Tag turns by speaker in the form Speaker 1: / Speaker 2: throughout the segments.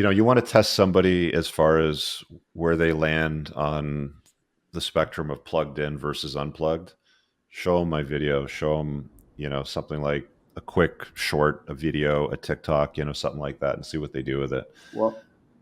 Speaker 1: you want to test somebody as far as where they land on the spectrum of plugged in versus unplugged. Show them my video. Show them, something like a quick short, a video, a TikTok, something like that, and see what they do with it.
Speaker 2: Well,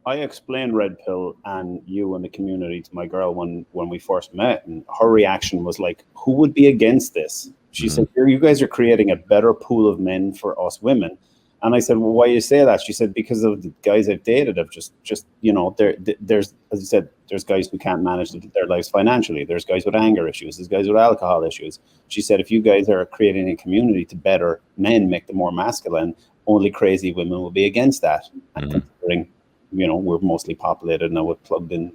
Speaker 2: I explained Red Pill and you and the community to my girl when we first met, and her reaction was like, "Who would be against this?" She said, "You guys are creating a better pool of men for us women." And I said, "Well, why do you say that?" She said, "Because of the guys I've dated, I've just there's, as you said, there's guys who can't manage their lives financially. There's guys with anger issues. There's guys with alcohol issues." She said, "If you guys are creating a community to better men, make them more masculine, only crazy women will be against that." And considering, we're mostly populated now with plugged in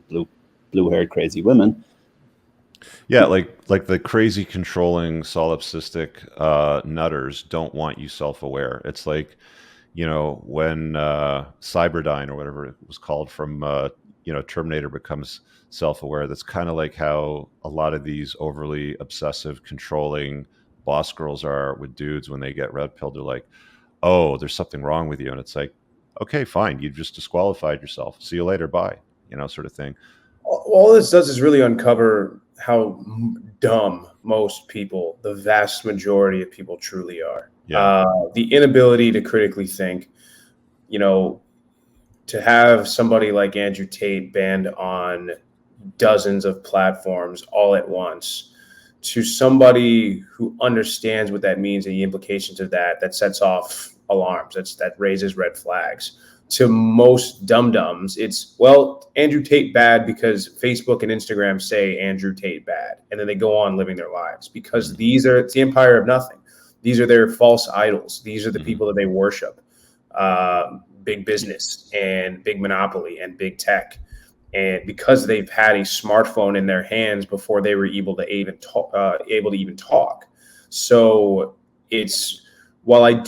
Speaker 2: blue-haired crazy women.
Speaker 1: Yeah, like the crazy controlling solipsistic nutters don't want you self-aware. It's like, when Cyberdyne or whatever it was called from Terminator becomes self-aware. That's kind of like how a lot of these overly obsessive, controlling boss girls are with dudes when they get red pilled. They're like, "Oh, there's something wrong with you," and it's like, "Okay, fine, you just disqualified yourself. See you later, bye," sort of thing.
Speaker 3: All this does is really uncover how dumb most people, the vast majority of people, truly are.
Speaker 1: Yeah.
Speaker 3: The inability to critically think, to have somebody like Andrew Tate banned on dozens of platforms all at once, to somebody who understands what that means and the implications of that sets off alarms, that raises red flags. To most dum-dums, it's, well, Andrew Tate bad because Facebook and Instagram say Andrew Tate bad. And then they go on living their lives because it's the empire of nothing. These are their false idols. These are the people that they worship. Big business and big monopoly and big tech. And because they've had a smartphone in their hands before they were able to even talk. So while I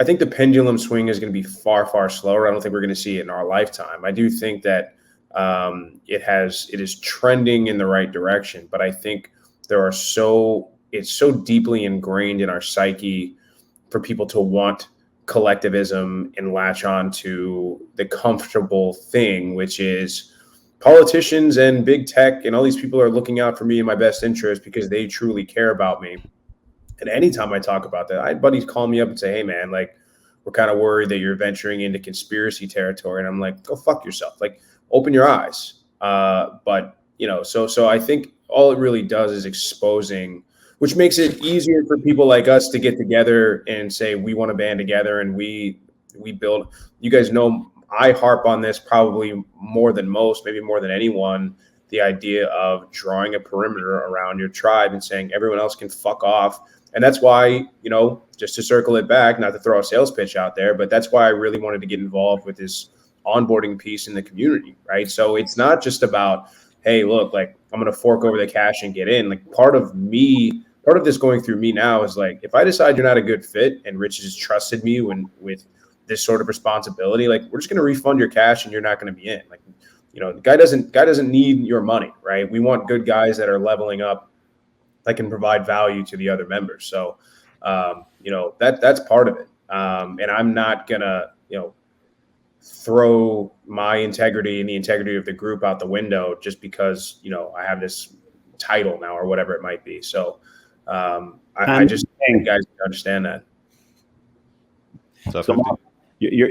Speaker 3: think the pendulum swing is going to be far, far slower. I don't think we're going to see it in our lifetime. I do think that it is trending in the right direction, but I think it's so deeply ingrained in our psyche for people to want collectivism and latch on to the comfortable thing, which is politicians and big tech and all these people are looking out for me and my best interest because they truly care about me. And anytime I talk about that, I had buddies call me up and say, "Hey man, like, we're kind of worried that you're venturing into conspiracy territory." And I'm like, "Go fuck yourself. Like, open your eyes." But so I think all it really does is exposing, which makes it easier for people like us to get together and say, we want to band together and we build. You guys know I harp on this probably more than most, maybe more than anyone, the idea of drawing a perimeter around your tribe and saying everyone else can fuck off. And that's why, just to circle it back, not to throw a sales pitch out there, but that's why I really wanted to get involved with this onboarding piece in the community, right? So it's not just about, hey, look, like, I'm going to fork over the cash and get in. Like, part of this going through me now is like, if I decide you're not a good fit and Rich has trusted me with this sort of responsibility, like, we're just going to refund your cash and you're not going to be in. Like, the guy doesn't need your money, right? We want good guys that are leveling up, that can provide value to the other members. So, that's part of it. And I'm not gonna, throw my integrity and the integrity of the group out the window just because, I have this title now or whatever it might be. So, I just think guys understand that.
Speaker 2: So,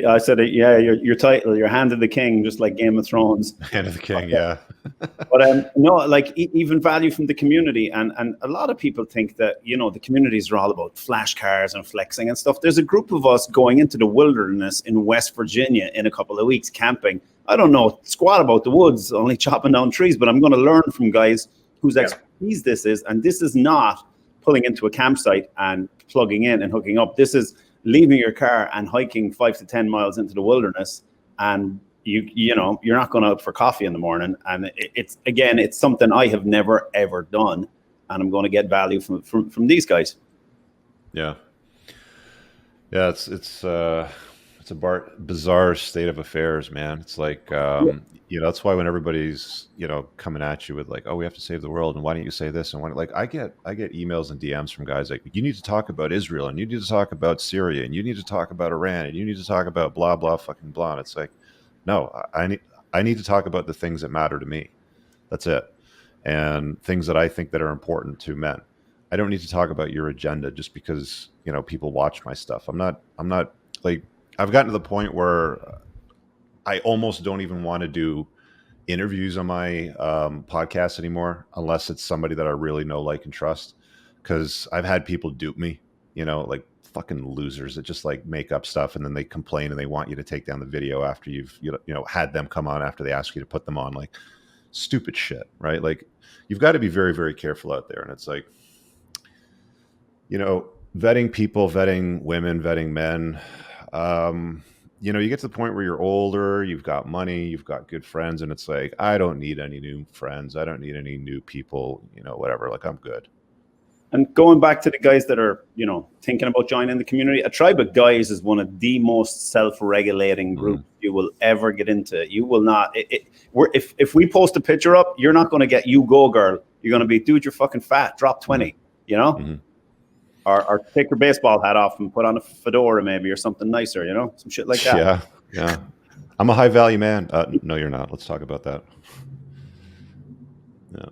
Speaker 2: I said it. Yeah, your title, your Hand of the King, just like Game of Thrones.
Speaker 1: Hand of the King, yeah.
Speaker 2: But no, like, even value from the community, and a lot of people think that the communities are all about flash cars and flexing and stuff. There's a group of us going into the wilderness in West Virginia in a couple of weeks camping. I don't know squat about the woods, only chopping down trees, but I'm going to learn from guys whose expertise this is, and this is not pulling into a campsite and plugging in and hooking up. This is leaving your car and hiking 5 to 10 miles into the wilderness, and you're not going out for coffee in the morning. And it's something I have never ever done, and I'm going to get value from these guys.
Speaker 1: Yeah, it's a bizarre state of affairs, man. It's like that's why when everybody's coming at you with like, "Oh, we have to save the world," and why don't you say this, and I get emails and DMs from guys like, "You need to talk about Israel, and you need to talk about Syria, and you need to talk about Iran, and you need to talk about blah blah fucking blah." And it's like, No, I need to talk about the things that matter to me. That's it. And things that I think that are important to men. I don't need to talk about your agenda just because, you know, people watch my stuff. I'm not like, I've gotten to the point where I almost don't even want to do interviews on my podcast anymore unless it's somebody that I really know, like, and trust. Because I've had people dupe me, you know, like fucking losers that just like make up stuff and then they complain and they want you to take down the video after you've had them come on after they ask you to put them on, like stupid shit, right? Like you've got to be very, very careful out there. And it's like, you know, vetting people, vetting women, vetting men. You know, you get to the point where you're older, you've got money, you've got good friends, and it's like, I don't need any new friends. I don't need any new people, you know, whatever. Like, I'm good.
Speaker 2: And going back to the guys that are, you know, thinking about joining the community, a tribe of guys is one of the most self-regulating groups you will ever get into. You will not. If we post a picture up, you're not going to get "you go girl." You're going to be, dude, you're fucking fat. Drop 20. You know. Or take your baseball hat off and put on a fedora maybe or something nicer, you know, some shit like that.
Speaker 1: Yeah, yeah. I'm a high value man. No, you're not. Let's talk about that. Yeah,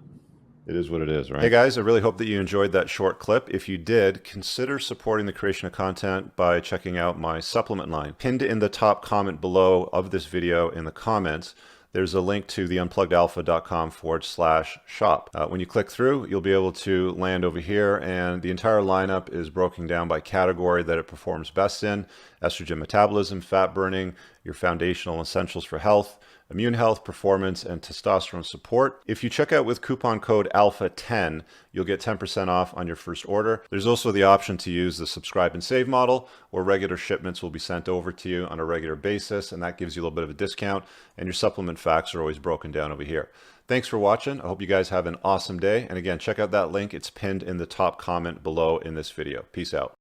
Speaker 1: it is what it is, right? Hey guys, I really hope that you enjoyed that short clip. If you did, consider supporting the creation of content by checking out my supplement line. Pinned in the top comment below of this video in the comments, there's a link to the unpluggedalpha.com/shop. When you click through, you'll be able to land over here, and the entire lineup is broken down by category that it performs best in: estrogen metabolism, fat burning, your foundational essentials for health, immune health, performance, and testosterone support. If you check out with coupon code ALPHA10, you'll get 10% off on your first order. There's also the option to use the subscribe and save model, where regular shipments will be sent over to you on a regular basis, and that gives you a little bit of a discount, and your supplement facts are always broken down over here. Thanks for watching. I hope you guys have an awesome day. And again, check out that link. It's pinned in the top comment below in this video. Peace out.